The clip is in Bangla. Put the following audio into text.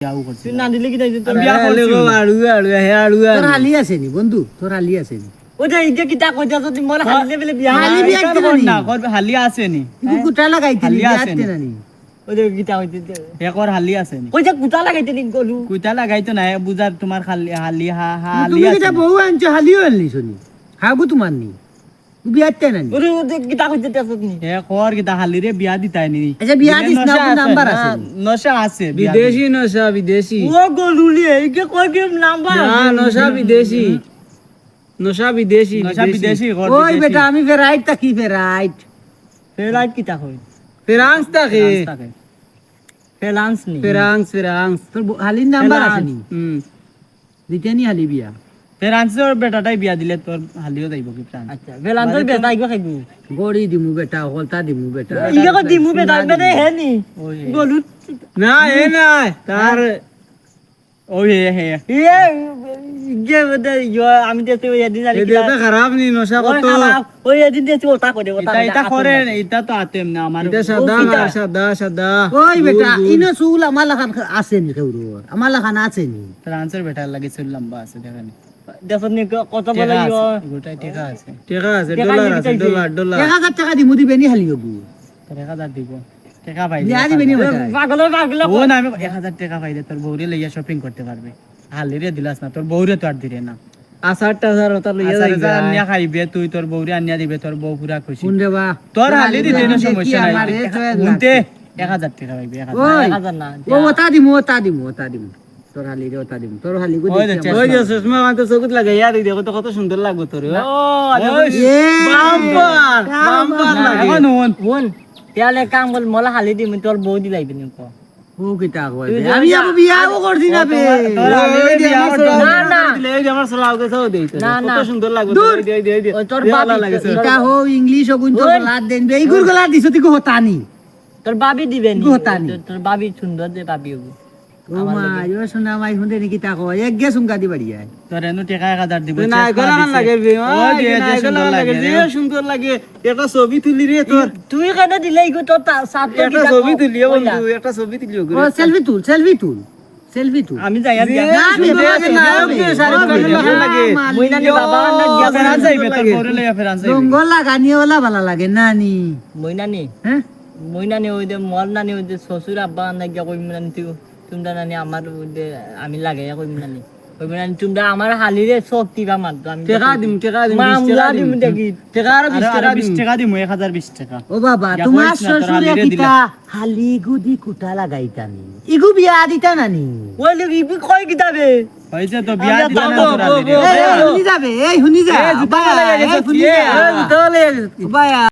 বিয়াও করছি তুই না দিলে কি তাই তোর বিয়া করছি তোর হালি আছে নি বন্ধু তোর হালি আছে নি ওই যে ইকে কিটা কইতা তুই মোর হালি বলে বিয়া হালি বিয়া এটা দিতে কর নি না কর হালি আছে নি ইকু কুটা লাগাইতে নি হালি আছে বিয়াতে নি। না নি ওই যে কিটা কইতে একর হালি আছে নি কই যে কুটা লাগাইতে নি গলু কুইতা লাগাইতো না বুঝার তোমার হালি হালি হালি তুমি আছে কিটা বউ আনছো হালিও আনলি শুনি হাবু তোমার নি বিয়াতে না নি ওরে ওই কিটা কইতে নি একর কিতা হালি রে বিয়া দিতাই নি আচ্ছা বিয়া দিস না নশা নাম্বার আছে, আছে নি? নশা আছে বিদেশি নশা বিদেশি ও গলুলি ইকে কই কি নাম্বার না নশা বিদেশি নশা বিদেশি নশা বিদেশি ঘর ওই বেটা আমি ফেরাইট তাকি ফেরাইট ফেরাইট কিটা কই ফ্রান্স থাকে ফেলান্স নি ফ্রান্স তোর হালির নাম্বার আছে নি দিতে নি হালি বিয়া ফ্রান্সের বেটাটাই বিয়া দিলে তোর হালিও যাইব কি ফ্রান্স আচ্ছা ফেলান্সের বেটা ইকে খাইবো গড়ি দিমু বেটা হলতা দিমু বেটা ইকে কই দিমু বেটা বেটা হে নি ওই গলু না এ নাই তার ওই হে ইয়ে ইকে বেটা ইয়ে আমি দেখতে ওই দিন আর এটা তো খারাপ নি নশা কত ওই দিন দেখতে ওটা করে ওটা এটা করে এটা তো আতেম না আমার এটা সাদা না সাদা সাদা ওই বেটা ইনো চুল আমার লাখান আছে নি কেউর আমার লাখান আছে নি ফ্রান্সের বেটার লাগে চুল লম্বা আছে দেখেন দেখুন নি কত বলে ইয়ে গোটাই টিকা আছে ঠিক আছে ডলার আছে ডলার 1000 টাকা দিমু দিবে নি হালি হবু 1000 দিব টাকা পাই বিয়া দিবে নি বেটা পাগল পাগল ও না আমি 1000 টাকা পাইলে তোর বউরে লইয়া শপিং করতে পারবে হালিরে দিলাস না তোর বউরে তো আর দিরে না আসারটা হাজার ওটা লইয়া আচ্ছা, যাইবা আনিয়া খাইবে তুই তোর বউরে আনিয়া দিবে তোর বউ পুরা খুশি কোন রে বা তোর হালি দিতে না সমস্যা নাই আমারে চয়েস শুনতে 1000 টাকা পাইবে 1000 ওই হাজার না ও ওটা দিমু তোর হালি রে ওটা দিমু তোর হালি গো ওই দিতে যে ওই যে চশমা কানতে চকুত লাগাইয়া দিই দেখো তো কত সুন্দর লাগবে তোর ও বাম্পার বাম্পার লাগে এখন হন বোন তেলে কাম বল মোলা হালি দিম তোর বউ দি লাইবে নি কো ও কিটা কই আমি আবু বিয়াও করছি না বে তোর হালিরে বিয়া করতে না না এই যে আমার সালাও গেছাও দেই তো না, না। কত সুন্দর লাগবে দে ও তোর ভালো বাবি লাগেছে এটা হো ইংলিশ ও গুণ তো লাদ দেন বে ইগুর গলা দিছ তুই কো হতানি তোর বাবি দিবে নি গোতানি। তোর বাবি সুন্দর যে বাবি হবো ও মা ইও সোনা মাই হুঁদে নি কিটা কই এক গে সুঙ্গা দি বাড়ি আয় তোর এনু টাকা 1000 দিব না গলা না লাগে বে ও দিয়ে যে সুন্দর লাগে যে সুন্দর লাগে এটা ছবি তুলি রে তোর তুই কেন দিলে ইগো তোর সাত তো একটা ছবি তুলিও বন্ধু একটা ছবি তুলিও ও সেলফি তুল আমি যাই আর না বে বাবা নায়ক রে শাহরুখ খানের লাগান লাগে মইনানি বাবা না গিয়া ফ্রান্স যাইবে তোর বউরে লইয়া ফ্রান্স যাইবে রঙ্গল লাগানি ওলা ভালো লাগে নানি মইনানি হ্যাঁ মইনানি ওই যে মর নানি ওই যে শ্বশুর আব্বা না গিয়া কই নানি তুই তোমরা নানি আমার ওই যে আমি লাগে কই নানি কই নানি তোমরা আমার হালিরে শক্তি বা মাত্র আমি টাকা দিম মামলা দিম দেখি টাকা আর 20 টাকা আর দিম 20 টাকা দিব 1020 টাকা ও বাবা ইয়া তোমার করিস না, তোর শ্বশুরে হালিরে কিটা হালি গুদি কুটা লাগাইতানি ইগু বিয়া দিতা নানি ওই লোক ইবি কই কিতাবে হইছে তো বিয়া আমরা দিতে না তো- তোর হালিরে এই হুনি যাবে এই হুনি যা জুতা লাগে গেছে, হুনি এ, যা তাহলে বায়া